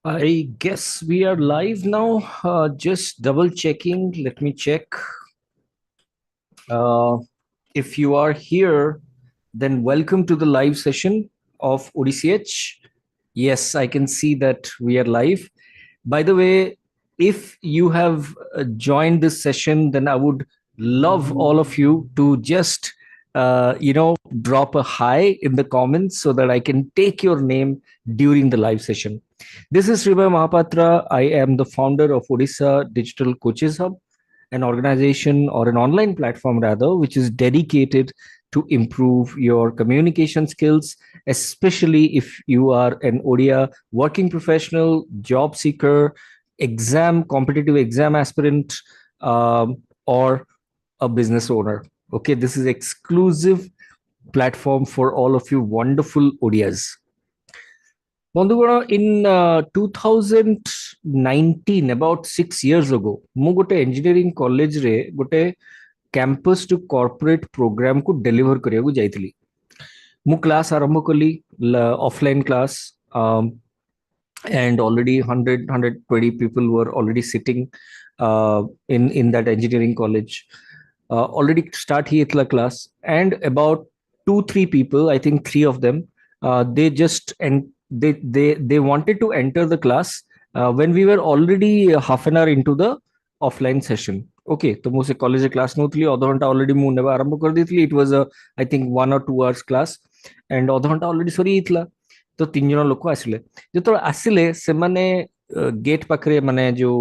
I guess we are live now. Just double checking. Let me check. Uh, if you are here, then welcome to the live session of ODCH. Yes, I can see that we are live. By the way, if you have joined this session, then I would love all of you to just, drop a hi in the comments so that I can take your name during the live session. This is Sribhai Mahapatra. I am the founder of Odisha Digital Coaches Hub, an organization or an online platform rather, which is dedicated to improve your communication skills, especially if you are an Odia working professional, job seeker, competitive exam aspirant, or a business owner. Okay, this is exclusive platform for all of you wonderful Odias. ବନ୍ଧୁଗଣ in 2019 about 6 years ago ମୁଁ ଗୋଟେ engineering collegeରେ ଗୋଟେ campus to corporate program କୁ deliver କରିବାକୁ ଯାଇଥିଲି ମୁଁ class ଆରମ୍ଭ କଲି offline class and already 120 people were already sitting in that engineering college already start ହେଇଥିଲା class and about 2-3 people I think 3 of them they just they wanted to enter the class when we were already half an hour into the offline session. Okay, तो मुझे college class नौथली अध घंटा already मु नेबा आरंभ कर देथली. It was a I think 1 or 2 hours class and अध घंटा ऑलरेडी सरी हितला. तो 3 जन लोक आसिले जो आसिले से माने गेट पाखरे माने जो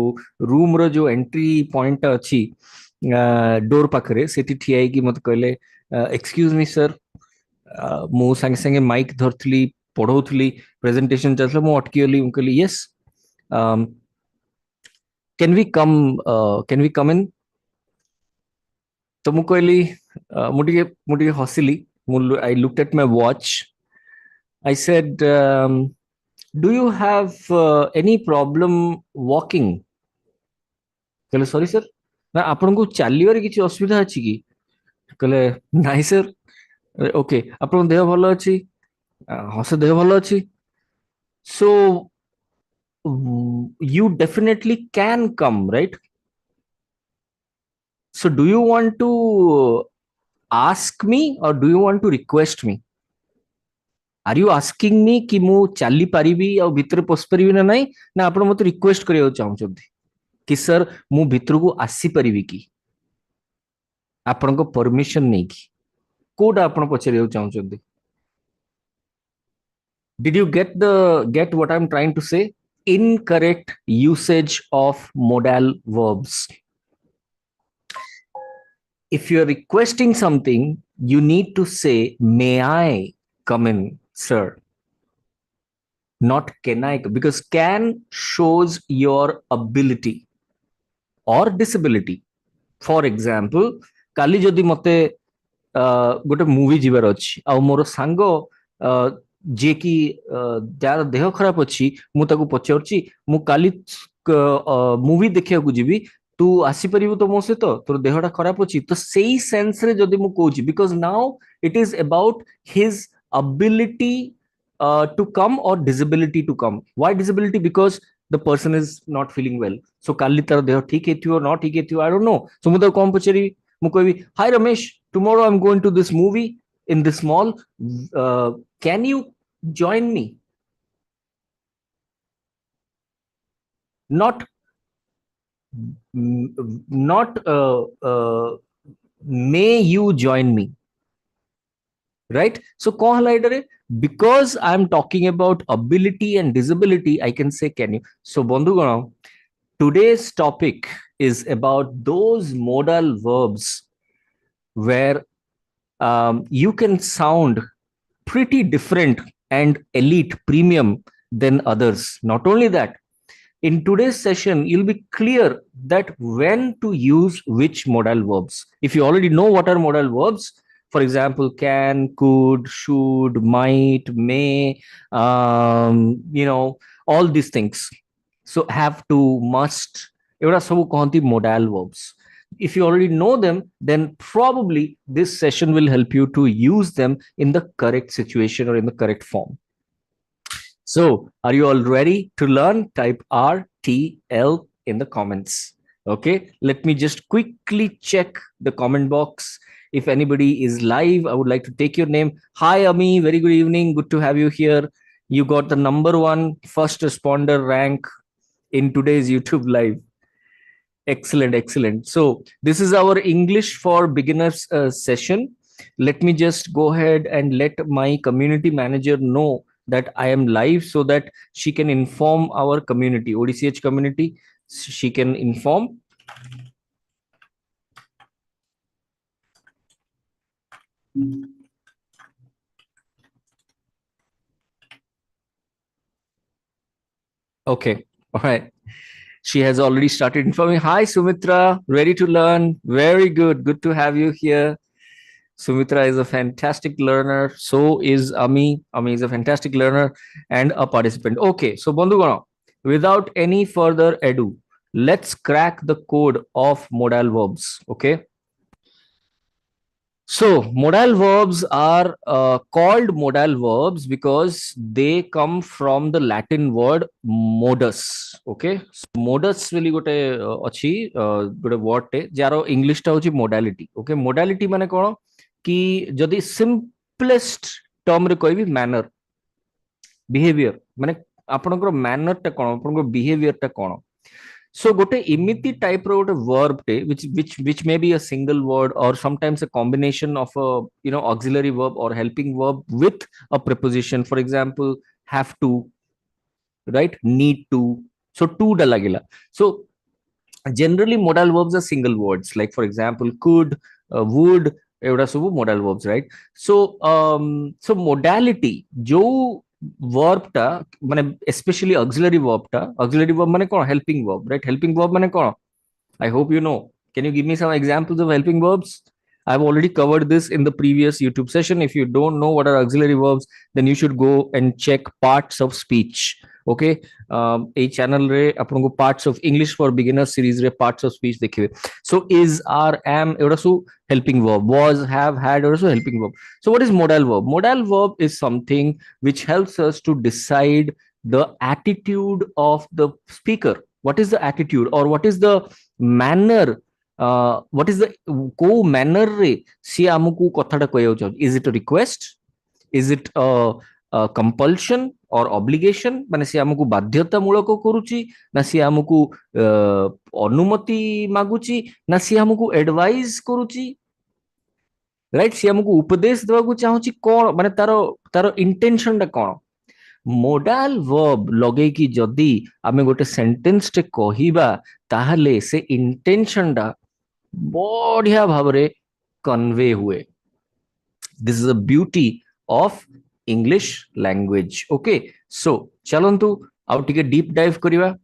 रूम रो जो एंट्री पॉइंट अछि डोर पाखरे सेठी ठिया कि मत कहले एक्सक्यूज मी सर मु संगे संगे माइक धरथली पढ़ौथली प्रेजेंटेशन चलथला मु अटकीली मु कहली yes can we come in तो मु कहली मुटिके हसिली I looked at my watch I said, do you have any problem walking? कहले सॉरी सर ना आपन को चालिबार किछि असुविधा अछि कि कहले नाही सर ओके आपन देह भलो अछि हस देह भलो अछि so you definitely can come, right? So do you want to ask me or do you want to request me? Are you asking me कि मु चाली पारिबी आ भितर पस परिबी ना नाही ना आपण मते रिक्वेस्ट करियो चाहउछथि कि सर मु भितर को आसी परिबी कि आपण को परमिशन नै कि कोडा आपण पचरियो चाहउछथि? Did you get what I'm trying to say? Incorrect usage of modal verbs. If you're requesting something, you need to say, may I come in, sir? Not can I, because can shows your ability or disability. For example, काली जदि मते गोटे movie जीवार अछि आ मोर सांग जे कि jar देह खराब अछि मु ताकू पचारछि मु काली मूवी देखिया को जीवी तू आसी परिबो तो मो सहित तोर देहटा खराब अछि तो सेही सेंस रे जदि मु कहूछि because now it is about his ability to come or disability to come. Why disability? Because the person is not feeling well. So kali tar deho thik hethiyo not thik hethiyo I don't know. So mu to kom pachari mu koibi hi Ramesh tomorrow I'm going to this movie in this mall can you join me? Not may you join me, right? So because I'm talking about ability and disability I can say can you. So bandhugana, today's topic is about those modal verbs where you can sound pretty different and elite premium than others. Not only that, in today's session you'll be clear that when to use which modal verbs. If you already know what are modal verbs, for example, can, could, should, might, may, all these things. So have to, must, एवढा सब कहती modal verbs. If you already know them, then probably this session will help you to use them in the correct situation or in the correct form. So are you all ready to learn? Type RTL in the comments. Okay, let me just quickly check the comment box. If anybody is live, I would like to take your name. Hi Ami, very good evening, good to have you here. You got the number one first responder rank in today's YouTube live. Excellent, excellent. So this is our English for beginners session. Let me just go ahead and let my community manager know that I am live so that she can inform our community, ODCH community. She can inform. Okay, all right. She has already started informing. Hi, Sumitra, ready to learn. Very good. Good to have you here. Sumitra is a fantastic learner. So is Ami. Ami is a fantastic learner and a participant. Okay, so Bandhugana, without any further ado, let's crack the code of modal verbs. Okay. So modal verbs are called modal verbs because they come from the Latin word modus. Okay, so modus really gote achi gote word te jaro English ta hochi modality. Okay, modality mane kono कि जदि simplest term रे कहबी manner behavior माने आपनकर manner टा कोन आपनकर behavior टा कोन so gote imiti type ro gote verb te which may be a single word or sometimes a combination of a auxiliary verb or helping verb with a preposition. For example, have to, right, need to. So to da lagila. So generally modal verbs are single words, like for example could, would, एवढा सब modal verbs, right? So modality जो verb टा माने especially auxiliary verb माने कौन? Helping verb, right? Helping verb माने कौन? I hope you know. Can you give me some examples of helping verbs? I've already covered this in the previous YouTube session. If you don't know what are auxiliary verbs, then you should go and check parts of speech. Okay, a channel re apanko parts of English for beginners series re parts of speech dekhibe. So is, are, am, eurasu helping verb. Was, have, had, eurasu helping verb. So what is modal verb? Modal verb is something which helps us to decide the attitude of the speaker. What is the attitude, or what is the manner, what is the को manner रे सी आमको कथाटा कहया चाह? Is it a request? Is it a compulsion or obligation? माने सी आमको बाध्यता मूलक करूची ना सी आमको अनुमति मागुची ना सी आमको एडवाइस करूची, राइट? सी आमको उपदेश देवा को चाहूची कोन माने तारो तारो इंटेंशन टा कोन? मोडाल वर्ब लगे कि जदि आमे गोटे सेंटेंस टे कहिबा ताहले से इंटेंशन टा बढ़िया भावरे कन्वे हुए. This is a beauty of English language. Okay, so चलंतु आउ टिके deep dive करिवा.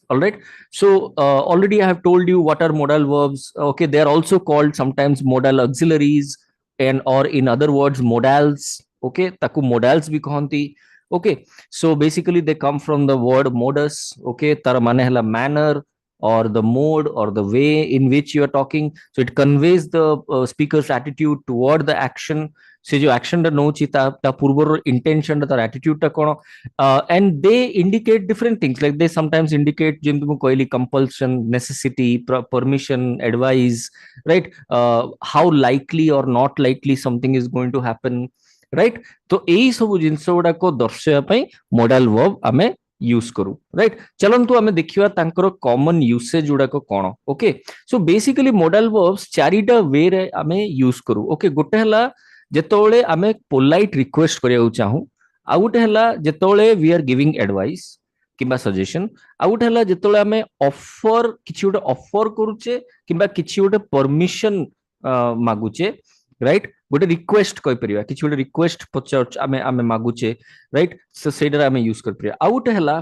All right, so already I have told you what are modal verbs. Okay, they are also called sometimes modal auxiliaries, and or in other words modals. Okay, taku modals bhi kahanti. Okay, so basically they come from the word modus. Okay, tar mane hela manner or the mode or the way in which you are talking. So it conveys the speaker's attitude toward the action. से जो action टा नौची ता पूर्वर intention टा attitude टा कोन, and they indicate different things, like they sometimes indicate जेम तुम कोइली compulsion, necessity, permission, advice, right? How likely or not likely something is going to happen, right? तो एई सब जिंस गुडा को दर्शाया पई modal verb आमे यूज करू, राइट? चलंतु आमे देखिवा तांकर कॉमन यूसेज गुडा को कोन. Okay, so basically modal verbs चारिटा वे रे आमे यूज करू. ओके, गोटे हला जेतोळे आमे पोलाइट रिक्वेस्ट करिया चाहू, आ गोटे हला जेतोळे वी आर गिविंग एडवाइस किबा सजेशन, आ गोटे हला जेतोळे आमे ऑफर किछि गोटे ऑफर करूचे किबा किछि गोटे परमिशन मागुचे, राइट? गोटे रिक्वेस्ट कहि परिया, किछि गोटे रिक्वेस्ट पचार आमे आमे मागुचे, राइट? सो सेडर आमे यूज कर परिया. आ गोटे हला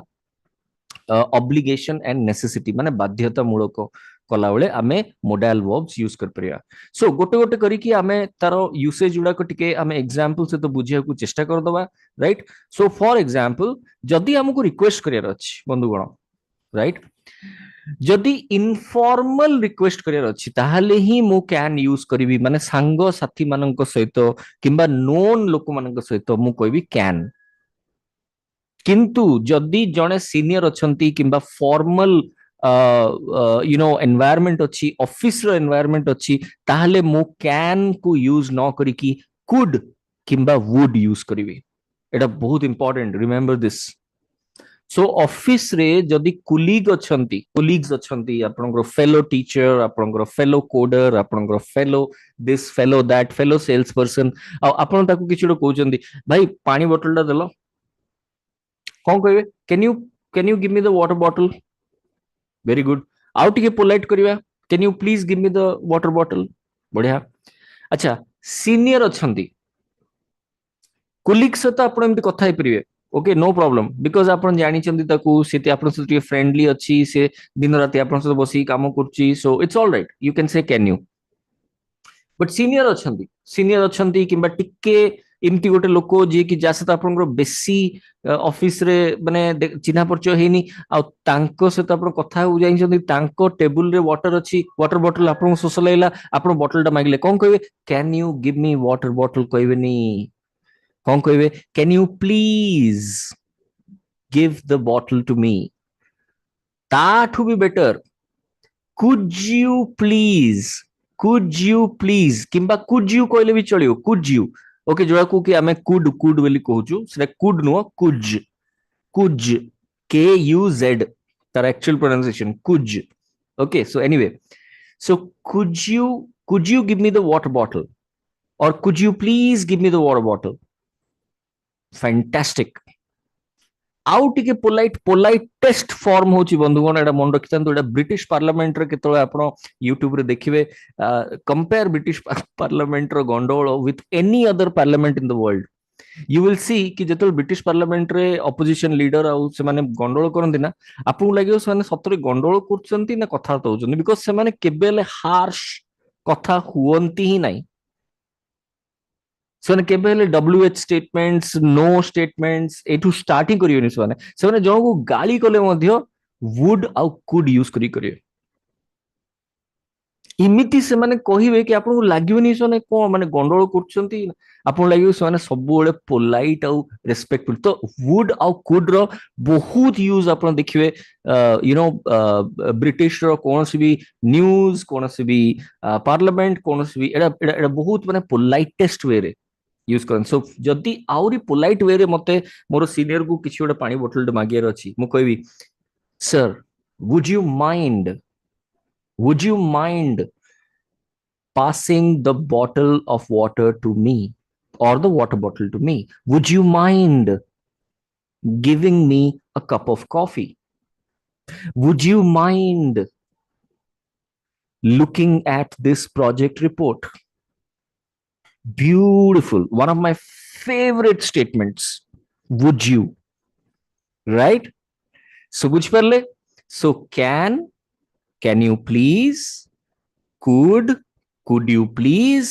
ऑब्लिगेशन एंड नेसेसिटी माने बाध्यता मूलक कला बेले आमे modal verbs यूज कर परिया. सो गोटे गोटे करी कि आमे तारो यूसेज गुडा को टिके आमे एग्जांपल से तो बुझिया को चेष्टा कर दबा, राइट? सो फॉर एग्जांपल जदी हमको रिक्वेस्ट करियर अछि बंधुगण, राइट, जदी इनफॉर्मल रिक्वेस्ट करियर अछि ताहाले ही मु कैन यूज करिवि, माने सांग साथी मानक सहित किबा नोन लोक मानक सहित मु कहबी कैन. किंतु जदि जने सीनियर अछंती किंबा फॉर्मल यू नो एनवायरनमेंट अच्छी ऑफिस रो एनवायरनमेंट अच्छी ताहले मु कैन को यूज न करी कि कुड किंबा वुड यूज करिवे एटा बहुत important remember this so office रे जदि कुलीग्स अछंती आपनकर फेलो टीचर आपनकर फेलो कोडर आपनकर fellow this fellow that fellow sales person आपन ताकू किछुडो कहउचंदी भाई पानी बोतल दा देलो कौन कहबे can you give me the water bottle very good आउ टिके पोलाइट करिवा can you please give me the water bottle बढ़िया अच्छा सीनियर अछंती कुलीग सहित आपण एमती कथा हेपरिवे ओके नो प्रॉब्लम बिकॉज आपण जानी चंदी ताकू सेती आपण सहित टिके फ्रेंडली अछि से दिन राति आपण सहित बसी काम करछि so it's all right you can say can you but senior अछंती किंबा टिके एमती गोटे लोक जे कि जा सहित आपनकर बेसी ऑफिस रे माने चिन्हा परिचय हेनी आ तांको सहित आपण कथा हो जाइछंती तांको टेबल रे वाटर अछि वाटर बॉटल आपण शोष लागला आपण बॉटल टा मागले कोन कहबे can you give me water bottle कहबेनी कोन कहबे can you please give the bottle to me ताठू भी बेटर कुड यू प्लीज किंबा कुड यू कहले भी चलियो कुड यू ओके जोड़ा को कि आमे कुड बोली कहूछु सेटा कुड नुह कुज के यू जेड तार एक्चुअल प्रोनाउंसिएशन कुज okay so anyway so could you give me the water bottle or could you please give me the water bottle fantastic आउ टिके पोलाइटेस्ट फॉर्म होची बंधुगण एटा मन रखिथांतु एटा ब्रिटिश पार्लियामेंट रे केतळे आपण यूट्यूब रे देखिबे कंपेयर ब्रिटिश पार्लियामेंट रो गंडोळ with any other parliament in the world you will see कि जेतळे ब्रिटिश पार्लियामेंट रे ऑपोजिशन लीडर आउ से माने गंडोळ करंती ना आपन लागियो से माने सतरे गंडोळ करचंती ना कथा होचंती बिकॉज़ से माने केबेले हार्श कथा हुवंती ही नाही ସେମାନେ କେବେ ହେଲେ WH statements no statements ଏଠୁ starting କରିବେନି ସେମାନେ ଜଣକୁ ଗାଳି କଲେ ମଧ୍ୟ would ଆଉ could use କରିବେ इमिति से माने कहिबे कि आपन लागिबनी सने को माने गंडोळ करछंती आपन लागियो सने सबुबेले पोलाइट आउ रेस्पेक्टफुल तो वुड आउ कुड रो बहुत यूज आपन देखिबे यू नो ब्रिटिश रो कोनसी भी न्यूज़ कोनसी भी पार्लियामेंट कोनसी भी एडा बहुत माने पोलाइटेस्ट वे रे यूज करन सो जदी आउरी पोलाइट वे रे मते मोर सीनियर को किछि ओडा पानी बोतल मागियर अछि मु कहबी sir would you mind passing the bottle of water to me or the water bottle to me would you mind giving me a cup of coffee would you mind looking at this project report beautiful one of my favorite statements would you right so which parle so can you please could you please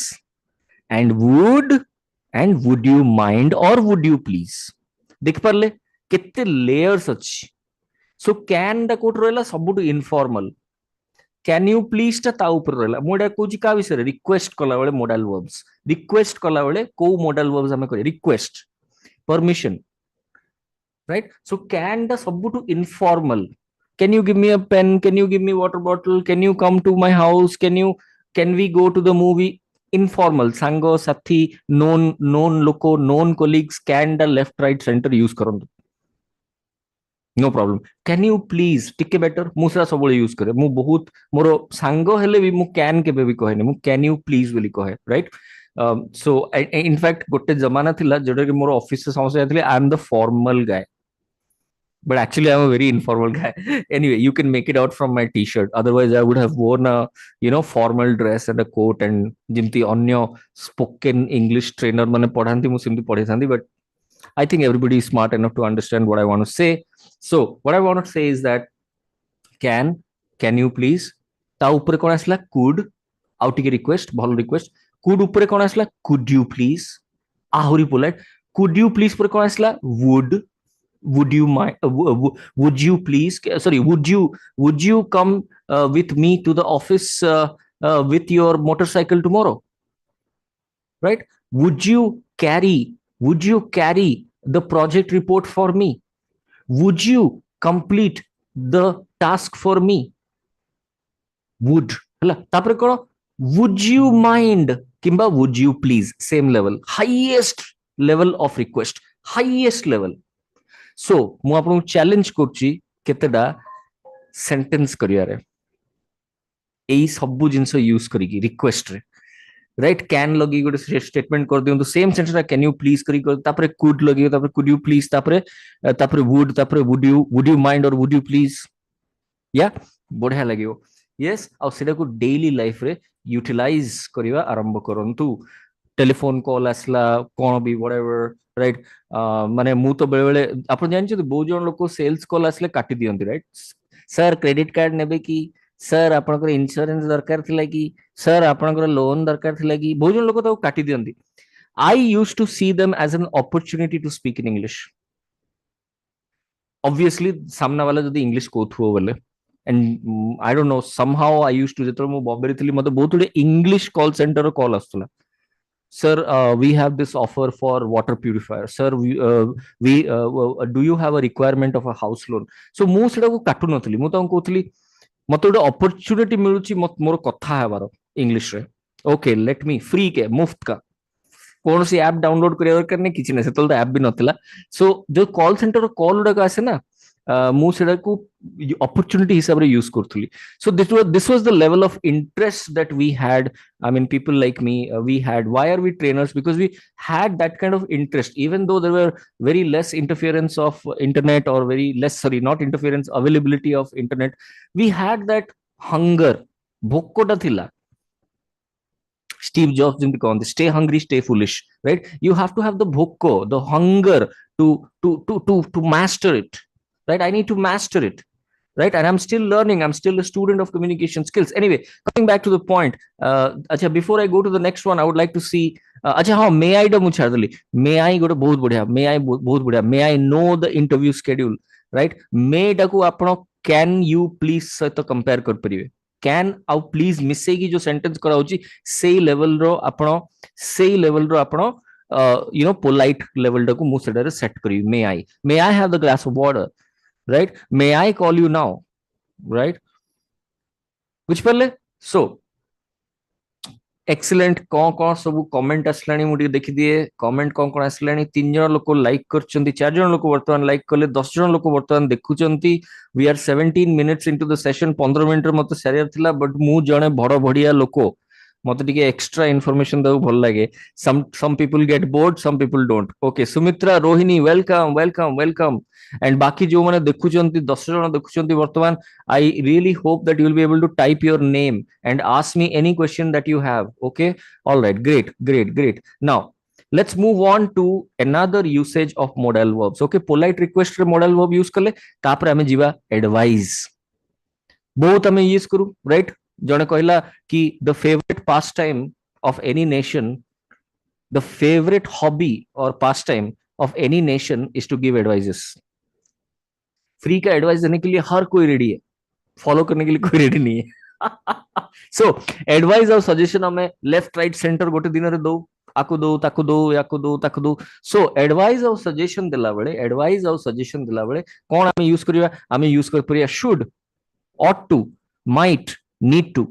and would you mind or would you please देख पारले केते layers अछि so can दा coat रहला सबुट informal can you please ता ता ऊपर रहला मोडा कोची का विषय रिक्वेस्ट कला बेले मोडल वर्ब्स रिक्वेस्ट कला बेले को मोडल वर्ब्स हमें करी request permission right so can दा सबुट informal can you give me a pen can you give me water bottle can you come to my house can we go to the movie informal sango sathi known loko known colleagues can the left right center use karantu no problem can you please टिके better मुसरा सब use करे मु बहुत मोर सांगो हेले भी मु can केबे भी कहे मु कैन यू प्लीज बोली कहे राइट सो इनफैक्ट गोटे जमाना थिला जोडे कि मोर ऑफिस से समस्या जाथिले I am the formal guy but actually I'm a very informal guy anyway you can make it out from my t-shirt otherwise I would have worn a formal dress and a coat and jimti onyo spoken english trainer mane padhanti mu simti padhe thandi but I think everybody is smart enough to understand what I want to say so what I want to say is that can you please ta upare kon asla could out tike request bhalo request could upare kon asla could you please ahuri polite could you please pore kon asla would you mind would you please sorry would you come with me to the office with your motorcycle tomorrow right would you carry the project report for me would you complete the task for me? would ହେଲା ତାପରେ କଣ would you mind କିମ୍ବା would you please same level highest level of request highest level so ମୁଁ ଆପଣଙ୍କୁ challenge କରୁଛି କେତେଟା sentence କରିବାରେ ଏଇ ସବୁ ଜିନିଷ ୟୁଜ କରିକି ରିକ୍ୱେଷ୍ଟ ରେ राइट कैन लगी गोटे स्टेटमेंट कर दियंतु same sentence can you please करी तापरे कुड लगी तापरे कुड यू प्लीज तापरे would you mind or would you please या बढ़िया लगियो यस आ सेटा को डेली लाइफ रे यूटिलाइज करबा आरंभ करंतु टेलीफोन कॉल आसला कोन भी व्हाटएवर राइट माने मु तो बेले बेले आपण जानि छ बहुत जन लोक सेल्स कॉल आसले काटी दियंती राइट सर क्रेडिट कार्ड नेबे की सर आपनकर इंश्योरेंस दरकार थिला कि सर आपनकर लोन दरकार थिला कि बहुत जन लोक तो काटी दियंती I used to see them as an opportunity to speak in English obviously सामना वाला जदी इंग्लिश कोथुओ बोले and I don't know somehow I used to जेतो मु बॉम्बे रे थिली मते बहुत गुडे इंग्लिश कॉल सेंटर कॉल आस्तला sir we have this offer for water purifier sir do you have a requirement of a house loan so मु सेटा को काटु नथली मु त कहतली मते गुडे अपॉर्चुनिटी मिलुची मोर कथा हेबार इंग्लिश रे ओके लेट मी फ्री के मुफ्त का कौन सी ऐप डाउनलोड करिया दरकार नहीं किछि नै सेतल तो ऐप भी नथिला सो जो कॉल सेंटर कॉल उडा आसे ना मु सेडा को opportunity हिसाब रे use करथुली so this was the level of interest that we had I mean people like me we had why are we trainers because we had that kind of interest even though there were very less interference of internet or very less sorry not interference availability of internet we had that hunger भोकटा थिला Steve Jobs in the con stay hungry stay foolish right you have to have the bhokko the hunger to master it right I need to master it right and I'm still learning I'm still a student of communication skills anyway coming back to the point acha before I go to the next one I would like to see acha ha may I da mu chhadli may I gote bahut badhiya may I bahut badhiya may I know the interview schedule right may da ku apno can you please सहित compare कर परिवे can आउ please मिसे की जो sentence करा होची सेई level रो आपनो यू नो पोलाइट लेवल डकु मु सेडा रे सेट करी may I have the glass of water right may I call you now right बुझ परले सो एक्सीलेंट कौन सब कमेंट आसलानी मुझे देखी दिए कमेंट कौन आसलानी 3 जन लोक लाइक करछंती 4 जन लोक वर्तमान लाइक कले 10 जन लोक वर्तमान देखुचंती we are 17 minutes into the session 15 minute मते सरियर थिला बट मु जणे बड़ बढ़िया लोक मते टिके एक्स्ट्रा इन्फॉर्मेशन दउ भल लागे some people get bored some people don't okay Sumitra Rohini welcome and बाकी जो माने देखुचंती 10 जन देखुचंती वर्तमान I really hope that you will be able to type your name and ask me any question that you have okay all right great now let's move on to another usage of modal verbs okay polite request रे modal verb use करले तापर हमें जीवा advise बहुत हमें use करू right जने कहला कि the favorite pastime of any nation the favorite hobby or pastime of any nation is to give advices free का एडवाइस देने के लिए हर कोई रेडी है फॉलो करने के लिए कोई रेडी नहीं है सो एडवाइस और सजेशन हमें लेफ्ट राइट सेंटर गोटे दिन रे दो आकु दो ताकु दो याकु दो ताकु दो सो एडवाइस और सजेशन देला बेले एडवाइस और सजेशन देला बेले कोन हमें यूज करिया हमें यूज कर परिया should ought to might need to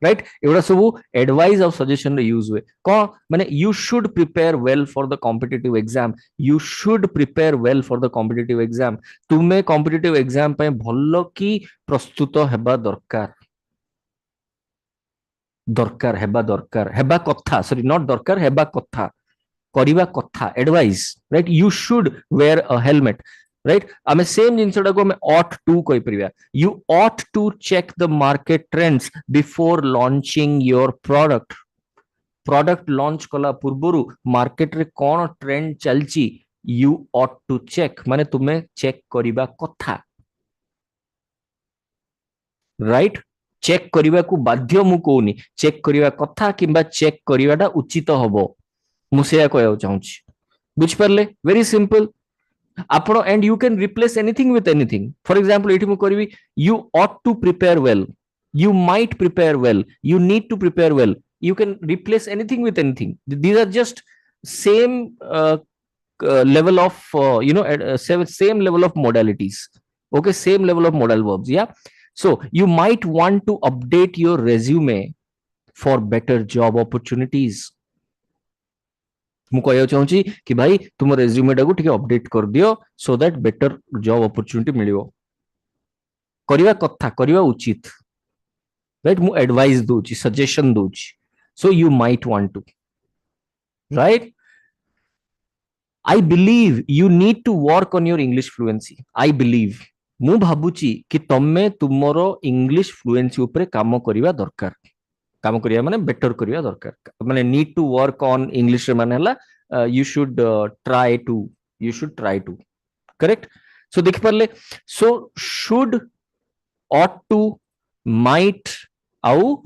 right एवडा सब एडवाइस और सजेशन रे यूज हुए कोन माने you should prepare well for the competitive exam you should prepare well for the competitive exam तुमे कॉम्पिटिटिव एग्जाम पे भल्लो की प्रस्तुत हेबा दरकार हेबा कथा सॉरी नॉट दरकार हेबा कथा करिबा कथा advice right you should wear a helmet right आमे सेम जिंसडा को हमें ought to कहि परिया you ought to check the market trends before launching your product launch कला पूर्वरु मार्केट रे कोन trend चलची you ought to check माने तुमे चेक करिबा कथा राइट चेक करिबा को बाध्य मु कोनी चेक करिबा कथा किबा चेक करिवाटा उचित हबो मु सेया कहया चाहूची बुझ परले वेरी सिंपल आपनो and you can replace anything with anything for example एठी मु करबी you ought to prepare well you might prepare well you need to prepare well you can replace anything with anything these are just same level of same level of modalities. Okay, same level of modal verbs. Yeah, so you might want to update your resume for better job opportunities. ମୁଁ କହିବାକୁ ଚାହୁଁଛି କି ଭାଇ ତୁମ resume ଟାକୁ ଟିକେ update କରିଦିଅ so that better job opportunity ମିଳିବ। କରିବା କଥା, କରିବା ଉଚିତ, right? ମୁଁ advice ଦଉଛି, suggestion ଦଉଛି, so you might want to, right? I believe you need to work on your English fluency. I believe, ମୁଁ ଭାବୁଛି କି ତମେ ତୁମର ଇଂଲିଶ ଫ୍ଲୁଏନ୍ସି ଉପରେ କାମ କରିବା ଦରକାର। କାମ କରିବା ମାନେ ବେଟର କରିବା ଦରକାର, ମାନେ need to work on English ରେ ମାନେ ହେଲା you should try to correct। so ଦେଖି ପାରିଲେ, so should, ought to, might ଆଉ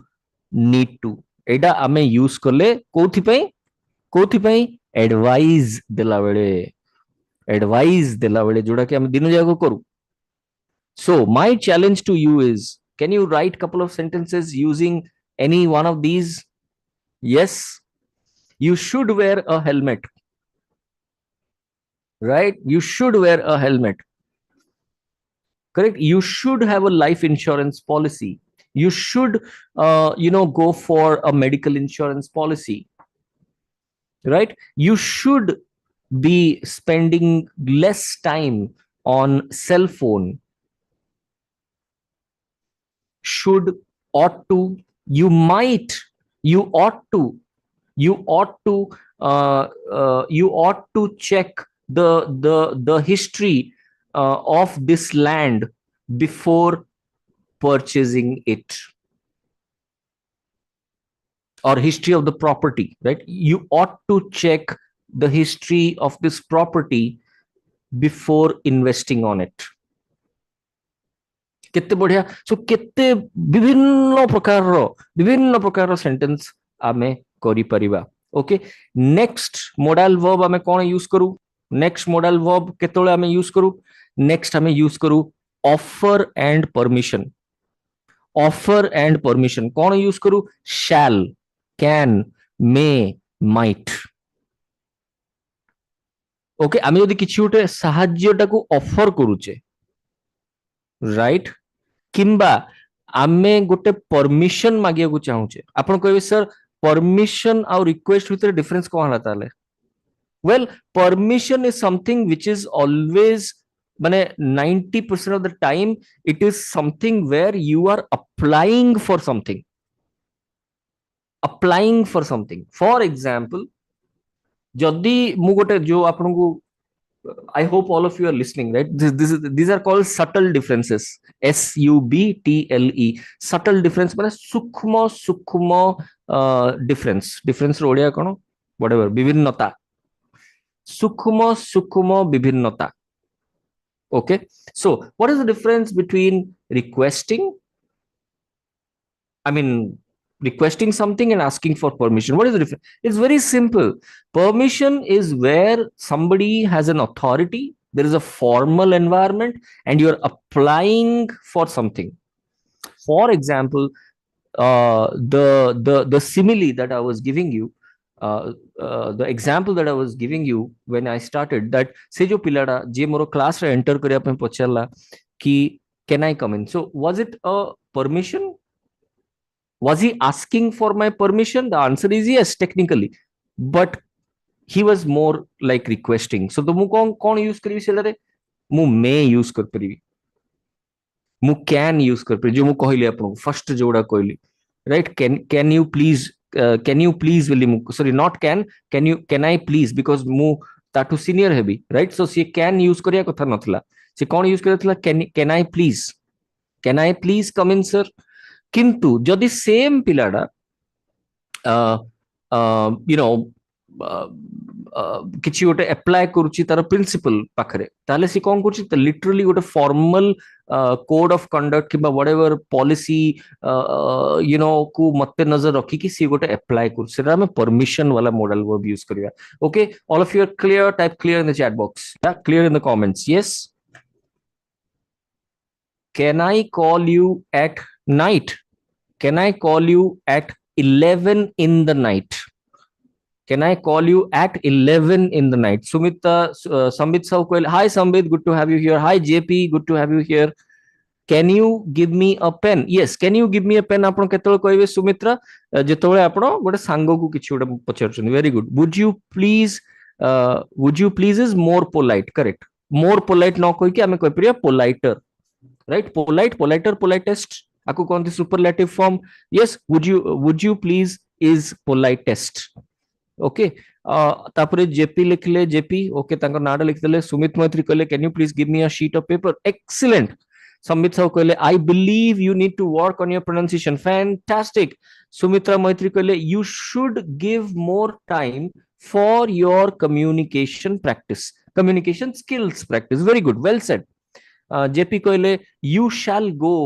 need to ଏଇଟା ଆମେ यूज କଲେ କୋଉଥି ପାଇଁ एडवाइस देला बेले जोड़ा कि हम दिन जाक करू। So my challenge to you is, can you write couple of sentences using any one of these? Yes, you should wear a helmet, right? You should wear a helmet, correct? You should have a life insurance policy. You should go for a medical insurance policy, right? You should be spending less time on cell phone. Should, ought to, you might, you ought to, you ought to check the history of this land before purchasing it, or history of the property, right? You ought to check the history of this property before investing on it। केते बढ़िया। सो केते विभिन्न प्रकार sentence आमे करि परिबा। Okay, next modal verb आमे कोन use करू? Next modal verb केतोले आमे यूज करू? नेक्स्ट आमे यूज करू offer and permission. Offer and permission cone use करू? शैल, कैन, मे, माइट। ओके, आमे यदि किछि उटे साहाज्यटाकू ऑफर करूचे, राइट, किंबा आमे गोटे परमिशन मागिया को चाहूचे, आपण कहबे सर परमिशन और रिक्वेस्ट भीतर डिफरेंस कोन हला ताले? Well, permission is something which is always, माने 90% of the time it is something where you are applying for something. For example, जदी मु गोटे जो आपन को, I hope all of you are listening, right? These are called subtle differences. SUBTLE, subtle difference माने सूक्ष्म difference रो ओडिया कोन, whatever, विभिन्नता, सूक्ष्म विभिन्नता। Okay, so what is the difference between requesting something and asking for permission? What is the difference? It's very simple. Permission is where somebody has an authority, there is a formal environment, and you're applying for something. For example, the simile that I was giving you, the example that I was giving you when I started, that se jo pilada je moro class re enter kariya pe pacharla ki can I come in, so was it a permission? Was he asking for my permission? The answer is yes, technically, but he was more like requesting. So the mu kon use karibi selare? Mu may use kar paribi, mu can use kar paribi, jo mu कहली आपन first जोड़ा कहली, right? Can you please, will mu, sorry, not can I please, because mu ताठू senior heavy, right? So she can use करिया कथा नथला, से कोन use करथला? can I please come in sir? किंतु जदि same पिलाडा किछि गोटे अप्लाई करूची तार प्रिंसिपल पाखरे, ताले सी कोन करूची? त लिटरली गोटे फॉर्मल कोड ऑफ कंडक्ट किबा व्हाटएवर पॉलिसी को मते नजर रखी कि सी गोटे अप्लाई करू, सेरा में परमिशन वाला मॉडल वर्ब यूज करिया। Okay, all of you are clear? Type clear in the chat box, या clear in the comments. Yes, can I call you at night? Can I call you at 11 in the night? Can I call you at 11 in the night? Sambit Sahu कहले, hi Sambit, good to have you here. Hi JP, good to have you here. Can you give me a pen? Yes, can you give me a pen? ଆପଣ କେତେବେଳେ କହିବେ ସୁମିତ୍ରା? ଯେତେବେଳେ ଆପଣ ଗୋଟେ ସାଙ୍ଗକୁ କିଛି ଗୋଟେ ପଚାରୁଛନ୍ତି. Very good. Would you please is more polite, correct? More polite ନ କହିକି ଆମେ କହିପାରିବା politer, right? Politer, politest. ଆକୁ କହନ୍ତି superlative form. Yes, would you please is politest. Okay तापरे जेपी लिखले जेपी ओके तांको नाडा लिखले सुमित मैत्री कहले can you please give me a sheet of paper excellent Sambit Sahu कहले I believe you need to work on your pronunciation fantastic Sumitra Maitri कहले you should give more time for your communication skills practice very good well said JP कहले you shall go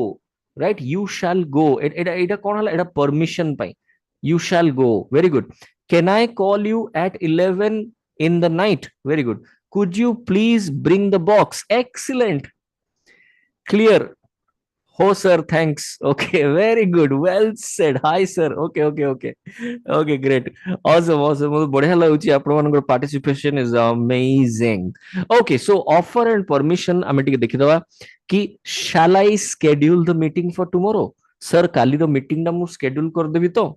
right you shall go एटा कोन हला एटा permission pi you shall go very good. Can I call you at 11 in the night? Very good. Could you please bring the box? Excellent. Clear. Oh sir, thanks. Okay, very good. Well said. Hi sir. Okay, great. Awesome. बढ़िया लाଗୁଛି ଆପଣଙ୍କର participation is amazing. Okay, so offer and permission ଆମେ ଟିକେ ଦେଖିଦବା कि shall I schedule the meeting for tomorrow? Sir, କାଲି ର meeting ଟା ମୁଁ schedule କରିଦେବି ତ?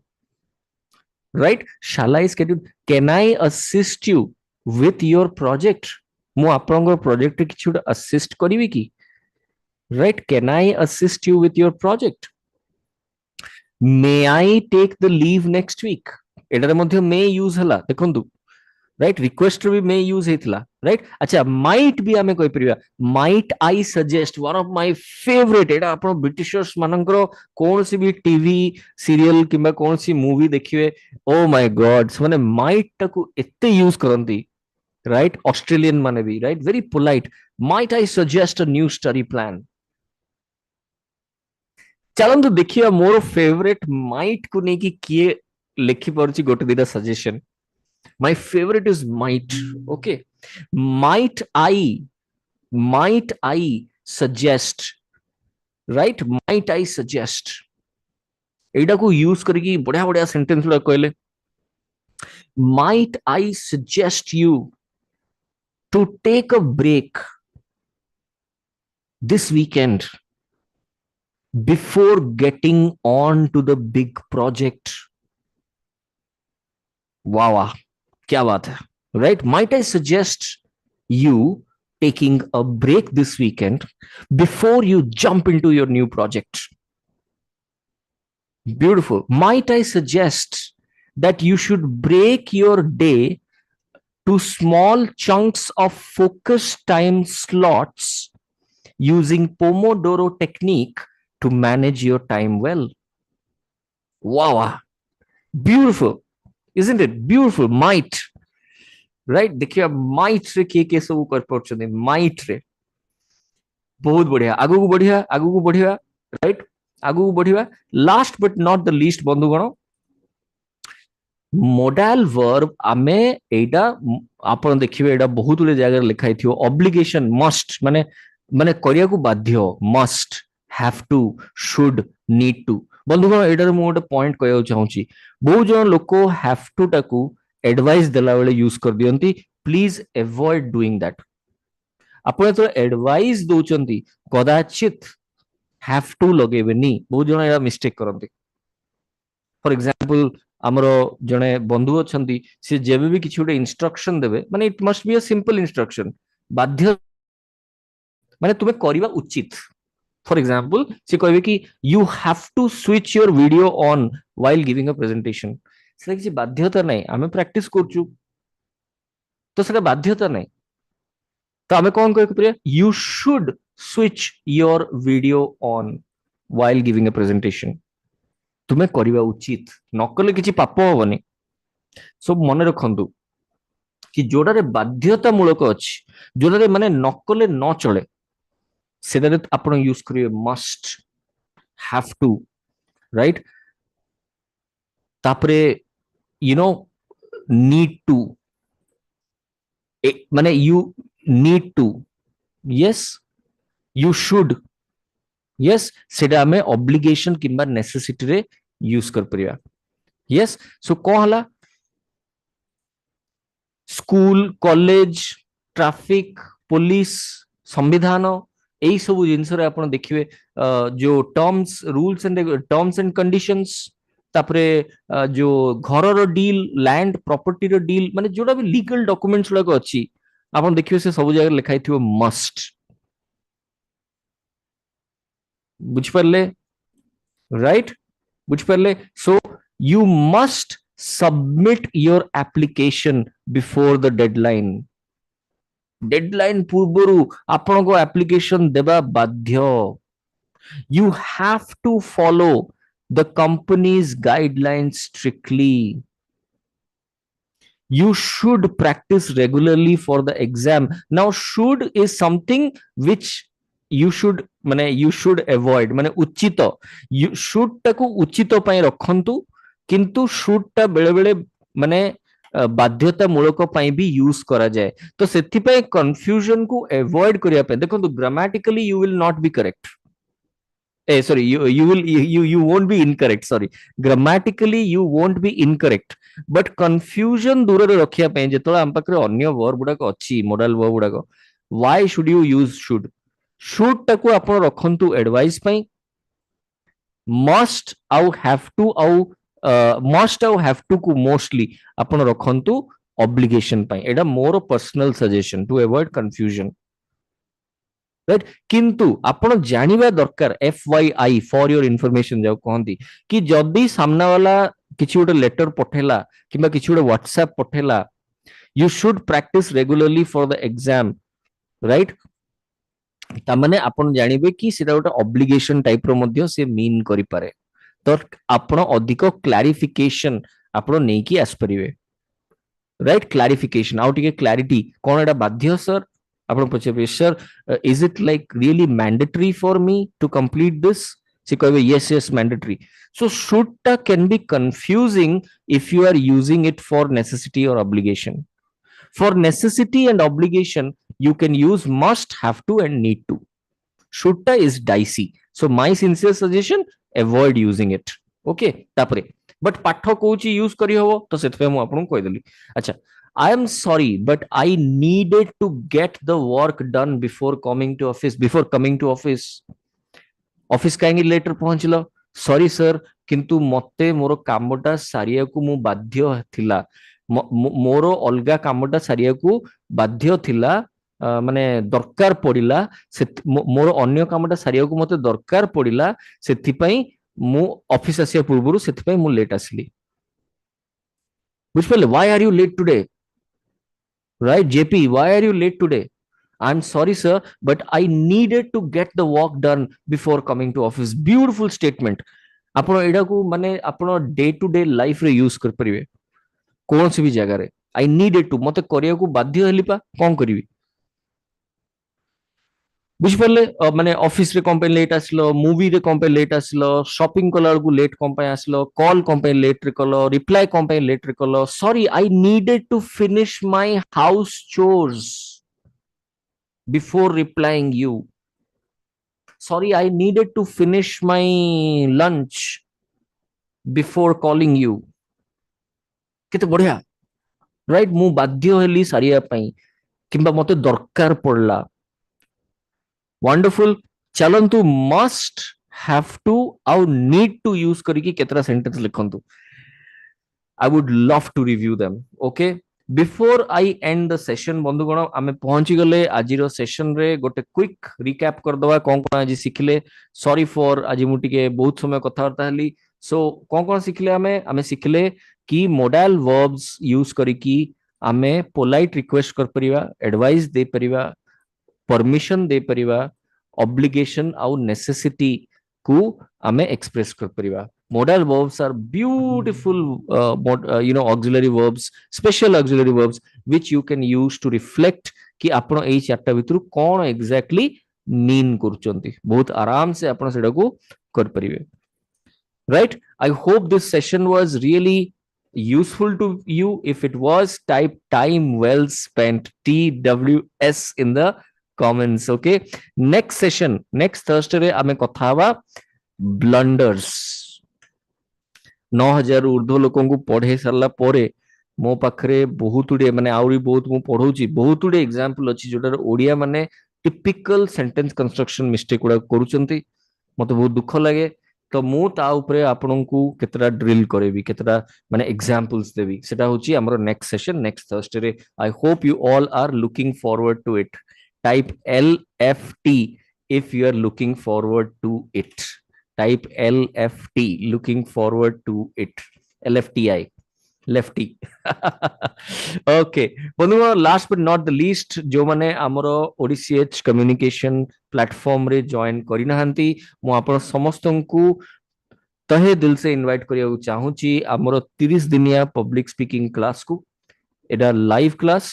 Right? Shall I schedule? Can I assist you with your project? ମୁଁ ଆପଣଙ୍କ project ରେ କିଛି ଗୋଟେ assist କରିବି କି? Right? Can I assist you with your project? May I take the leave next week? ଏଟାରେ ମଧ୍ୟ may use ହେଲା ଦେଖନ୍ତୁ right request भी may use ହେଇଥିଲା right अच्छा might भी ଆମେ କହି परिबा might I suggest one of my favorite एटा आपण ब्रिटिशर्स मानकर कोनसी भी टीवी सीरियल किबा कोनसी मूवी देखिबे ओ माय गॉड माने might टाकू एते यूज करंती right ऑस्ट्रेलियन माने भी right very polite might I suggest a new study plan चलंतु देखिया मोर फेवरेट might को नै कि किए लिखि परछि गोटे दिदा suggestion My favorite is might. Okay. Might I suggest, right? Might I suggest. एटा को यूज करके बढ़िया बढ़िया सेंटेंस गुड़ा कहले Might I suggest you to take a break this weekend before getting on to the big project? Wow. क्या बात है right might I suggest you taking a break this weekend before you jump into your new project beautiful might I suggest that you should break your day to small chunks of focus time slots using Pomodoro technique to manage your time well wow beautiful isn't it beautiful might right देखिए might रे के सब कर पड़छने might रे बहुत बढ़िया आगु को बढ़िया right आगु को बढ़िया last but not the least बंधुगण modal verb आमे एटा आपण देखिबे एटा बहुत गुले जगह लिखाई थियो obligation must माने करिया को बाध्य must have to should need to बंधुगण एटार मु गोटे पॉइंट कहया चाहूची बहुत जन लोक have to टाकू एडवाइस देला बेले यूज कर दियंती प्लीज एवॉइड डूइंग दैट आपण तो एडवाइस दोचंती कदाचित have to लगेबेनी बहुत जन एटा मिस्टेक करंती फॉर एग्जांपल हमरो जने बंधु अछंती से जेबे भी किछि गोटे इंस्ट्रक्शन देबे माने it must be a simple instruction बाध्य माने तुमे करबा उचित फॉर एग्जांपल से कहबे कि you have to switch your video on while giving a presentation से किसी बाध्यता नहीं आमे प्रैक्टिस करछु तो सेटा बाध्यता नहीं तो आमे कोन कह परिया you should switch your video on while giving a presentation तुमे करबा उचित नकले किछि पाप होबनी सो मने रखंतु कि जोडारे बाध्यता मूलक अछि जोडारे माने नकले न चले सेदारे आपण यूज करिवे मस्ट हैव टू राइट तापरे you know need to माने you need to yes you should yes सेटा हमें obligation किंबा necessity रे यूज कर परिया yes so को हला स्कूल कॉलेज ट्रैफिक पुलिस संविधान यही सब जिनस आपण देखिए जो टर्म्स एंड कंडीशंस तापरे जो घर डील लैंड प्रॉपर्टी रो डील माने जोड़ा भी लीगल डॉक्यूमेंट्स गुड़ाक अच्छी आपण देखिए से सब जगह लिखाई थी मस्ट बुझिपारे राइट बुझिपारे so you must submit your application before the deadline पूर्व आपण को एप्लिकेशन देबा बाध्य you have to follow the company's guidelines strictly. You should practice regularly for the exam. Now should is something which you should avoid माने उचित you should टाकू उचित पई रखंतु किंतु should टा बेले बेले माने बाध्यता मूलक पई भी यूज करा जाए तो सेथि पई कंफ्यूजन को अवॉइड करिया पे देखो grammatically you will not be correct sorry, you won't be incorrect. Sorry, grammatically you won't be incorrect. But confusion दूर रे रखिया पे जेतोला हम पाखरे अन्य वर्ब गुडा को अच्छी modal verb गुडा को why should you use should टाकू आपण रखंतु एडवाइस पई must आउ have to आउ must आउ have to को mostly आपण रखंतु obligation पई एडा मोर personal suggestion to avoid confusion right किंतु आपण जानिबा दरकार FYI फॉर योर इन्फॉर्मेशन जाऊ कहंती कि जदी सामना वाला किछि गोटे लेटर पठेला किबा किछि गोटे व्हाट्सएप पठेला you should practise regularly for the exam right ता माने आपण जानिबे कि सेटा गोटे ऑब्लिगेशन टाइप रो मध्ये से मीन करि पारे तो आपण अधिक क्लैरिफिकेशन आपण नै कि आस परिबे राइट क्लैरिफिकेशन आउ टिके क्लैरिटी कोन एटा बाध्य सर आपण पछे sir is it like really mandatory for me to complete this से कहबे yes yes mandatory so should टा can be confusing if you are using it for necessity or obligation for necessity and obligation you can use must have to and need to should टा is dicey so my sincere suggestion avoid using it okay तापरे but पाठ Kochi use करी हबो तो सेतपे मु आपन कहि देली अच्छा I am sorry but I needed to get the work done before coming to office office काहे लेटर पहुंचलो सॉरी सर किंतु मते मोर कामटा सारिया को मु बाध्य थिला मोर अलगा कामटा सारिया को बाध्य थिला माने दरकार पड़िला मोर अन्य कामटा सारिया को मते दरकार पड़िला सेथि पई मु ऑफिस आसिया पूर्वरु सेथि पई मु लेट आसली बुझ पले why are you late today right जेपी why are you late today I'm sorry, sir, but I needed to get the work done before coming to office. Beautiful statement. आपण एडा को माने आपण डे टू डे लाइफ रे use कर परिवे कोन से भी जगह रे I needed to मते करिया को बाध्य हेली पा कोन करिवि बुझ परले माने ऑफिस रे कोन पे लेट आसलो मूवी रे कोन पे लेट आसलो शॉपिंग कला को लेट कोन पे आसलो कॉल कोन पे लेट रे कलो रिप्लाई कोन पे लेट रे कलो sorry I needed to finish my house chores before replying you sorry I needed to finish my lunch before calling you केते बढ़िया राइट मु बाध्य हेली सारिया पई किंबा मते दरकार पड़ला वंडरफुल चलंतु मस्ट हैव टू आउ नीड टू यूज करिकी केतरा सेंटेंस लिखंतु I would love to review them okay before I end the session बंधुगण आमे पहुंची गले आजिरो सेशन रे गोटे क्विक रिकैप कर दवा कोन कोन आज सिखले सॉरी फॉर आज मु टिके बहुत समय कथावार्ता हली सो कोन सिखले आमे सिखले कि मोडाल वर्ब्स यूज करिकी आमे पोलाइट रिक्वेस्ट कर परिवा एडवाइस दे परिवा परमिशन दे परिवा ऑब्लिगेशन आउ नेसेसिटी को आमे एक्सप्रेस कर परिवा modal verbs are beautiful auxiliary verbs special auxiliary verbs which you can use to reflect कि आपण एई चारटा भितरु कोन एग्जैक्टली मीन करचंती बहुत आराम से आपण सेडा को कर परिवे right I hope this session was really useful to you if it was type time well spent TWS in the comments okay next session next Thursday रे आमे कथा हवा blunders 9000 ऊर्ध्व लोकों को पढ़े सरला परे मो पाखरे बहुत गुड़े माने आउरी बहुत मु पढ़ौची बहुत गुड़े एग्जांपल अछि जोटार ओडिया माने टिपिकल सेंटेंस कंस्ट्रक्शन मिस्टेक गुडा करूचंती मते बहुत दुख लगे तो मु ता ऊपरे आपनकू केतरा ड्रिल करेबी केतरा माने एग्जांपल्स देबी सेटा होची हमरो नेक्स्ट सेशन नेक्स्ट थर्सडे रे I hope you all are looking forward to it type LFT if you are looking forward to it type LFT looking forward to it LFTI lefty okay बंधु last but not the least जो माने हमरो ODCH communication platform रे join करि नहंती मु आपण समस्तंकु तहे दिल से इनवाइट करिया चाहूची हमरो 30 दिनिया पब्लिक स्पीकिंग क्लास को एडा लाइव क्लास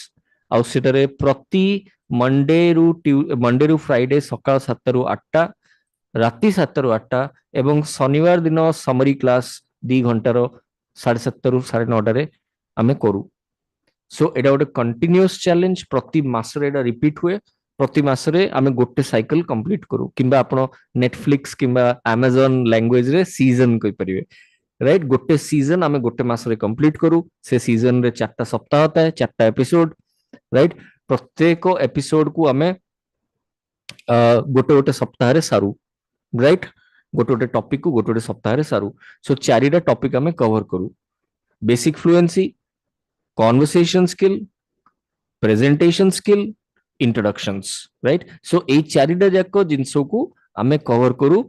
आउ सेटारे प्रति मंडे रु फ्राइडे सकाळ 7 रु 8 राति 7 रु 8 एवं शनिवार दिन समरी क्लास 2 घंटार 7:30 रु 9:30 रे आमे करू सो एटा गोटे कंटिन्यूअस चैलेंज प्रति मासरे एटा रिपीट हुए प्रति मासरे आमे गोटे साइकिल कंप्लीट करू किंबा आपण नेटफ्लिक्स किंबा अमेजन लैंग्वेज रे सीजन कहि परिवे राइट गोटे सीजन आमे गोटे मासरे कंप्लीट करू से सीजन रे 4टा सप्ताह होता है 4टा एपिसोड राइट प्रत्येक एपिसोड को आमे गोटे गोटे सप्ताह रे सारू राइट गोटे गोटे टॉपिक को गोटे गोटे सप्ताह रे सारू सो चारिटा टॉपिक आमे कवर करू basic fluency conversation skill presentation skill introductions right so ए चारिटा जाक जिंसो को आमे कवर करू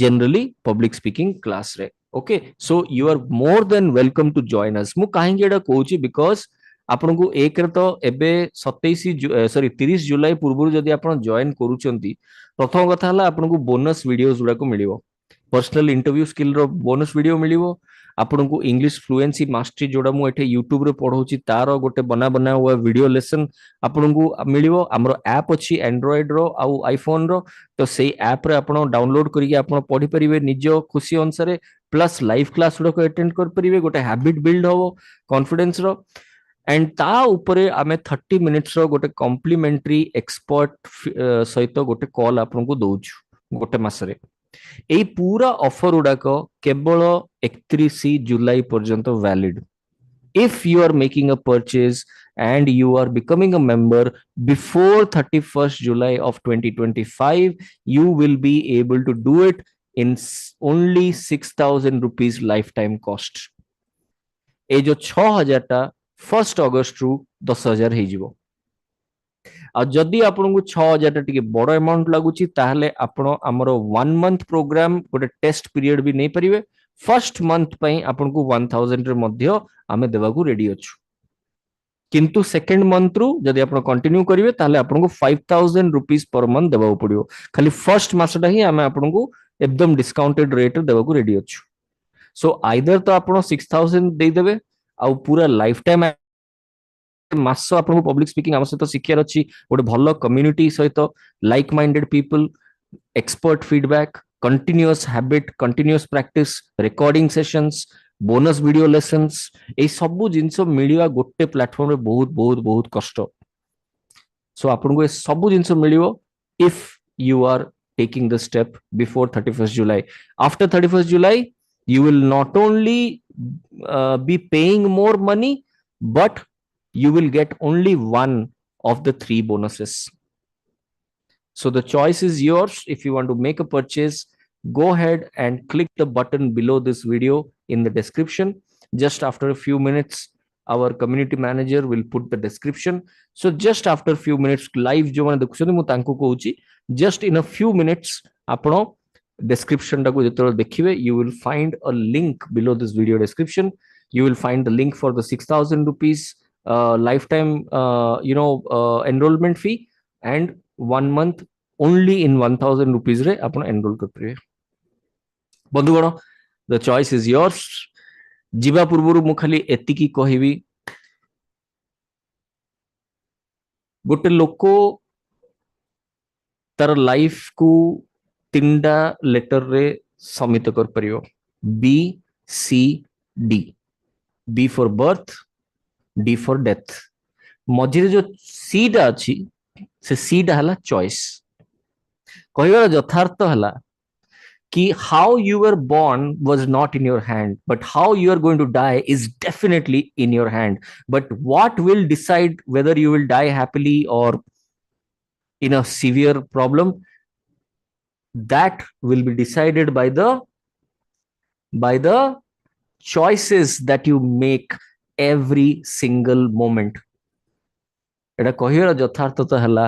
जनरली पब्लिक स्पीकिंग क्लास रे okay so you are more than welcome to join us मु काहे एडा कहूची बिकॉज आपन को एक रे तो एबे 30 जुलाई पूर्व जदि आपन जॉइन करूचंती प्रथम कथा हला आपन को बोनस वीडियोस गुडा को मिलिवो पर्सनल इंटरव्यू स्किल रो बोनस वीडियो मिलिवो आपन को इंग्लिश फ्लुएंसी मास्टरी जोडा मु एठे यूट्यूब रे पढौची तार गोटे बना हुआ वीडियो लेसन आपन को मिलिवो हमरो ऐप अछि एंड्रॉइड रो आ आईफोन रो तो सेई ऐप रे आपन डाउनलोड करिके आपन पढी परिबे निज खुशी अनुसार प्लस लाइव क्लास गुडा को अटेंड कर परिबे गोटे हैबिट बिल्ड होवो कॉन्फिडेंस रो एंड ता ऊपरे आमे 30 मिनिट्स रो गोटे कॉम्प्लीमेंटरी एक्सपर्ट सहित गोटे कॉल आपन को दउछु गोटे मासरे ए पूरा ऑफर उडाक केवल 31 जुलाई पर्यंत valid if you are making a purchase and you are becoming a member before 31st July of 2025 you will be able to do it in only 6,000 rupees lifetime cost ए जो 6,000 टा 1 अगस्त रु 10,000 हे जिवो आ जदि आपन को 6,000 टा टिके बड़ अमाउंट लागुची ताहले आपण हमरो 1 मंथ प्रोग्राम गोटे टेस्ट पीरियड भी नै परिवे फर्स्ट मंथ पई आपन को 1000 रे मध्य आमे देबा को रेडी अछु किंतु सेकंड मंथ रु जदि आपण कंटिन्यू करिवे ताहले आपन को 5,000 रुपीस पर मंथ देबा पड़ियो खाली फर्स्ट मासटा ही आमे आपन को एकदम डिस्काउंटेड रेट देबा को रेडी अछु सो आइदर तो आपण 6,000 दे देबे आ पूरा लाइफ टाइम मास आपन पब्लिक स्पीकिंग आम सहित शिक्षार अच्छी गोटे भल कम्युनिटी सहित like minded people expert feedback continuous habit continuous practice recording sessions bonus video lessons ए सब जिंस मिलिवा गोटे प्लेटफॉर्म रे बहुत बहुत बहुत कष्ट सो आपन को ए सब जिंस मिलिवो if you are taking the step before 31st July after 31st July you will not only be paying more money but you will get only one of the 3 bonuses so the choice is yours if you want to make a purchase go ahead and click the button below this video in the description just after a few minutes our community manager will put the description so just after few minutes live jo mane dekhuchandi mu tanku कहूची just in a few minutes आपण description टाको जेतरो देखिबे you will find a link below this video description you will find the link for the 6,000 rupees lifetime enrollment fee and 1 month only in 1,000 rupees रे आपण enroll कर परिबे बंधुगण the choice is yours जीवा पूर्वरु मु खाली एति की कहिबी गोटे लोको तार लाइफ को 3टा लेटर रे समित कर परियो BCD B for birth D for death मझिरे जो C टा अछि से C टा हला चॉइस कहिबार यथार्थ हला कि how you were born was not in your hand, but how you are going to die is definitely in your hand. But what will decide whether you will die happily or in a severe problem, that will be decided by the choices that you make every single moment. Eta କହିବାର ଯଥାର୍ଥତା ହେଲା,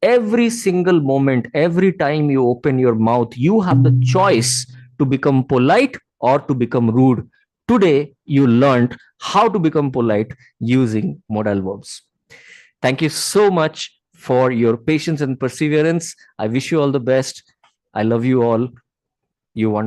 every single moment, every time you open your mouth, you have the choice to become polite or to become rude. Today you learned how to become polite using modal verbs. Thank you so much for your patience and perseverance. I wish you all the best. I love you all. You want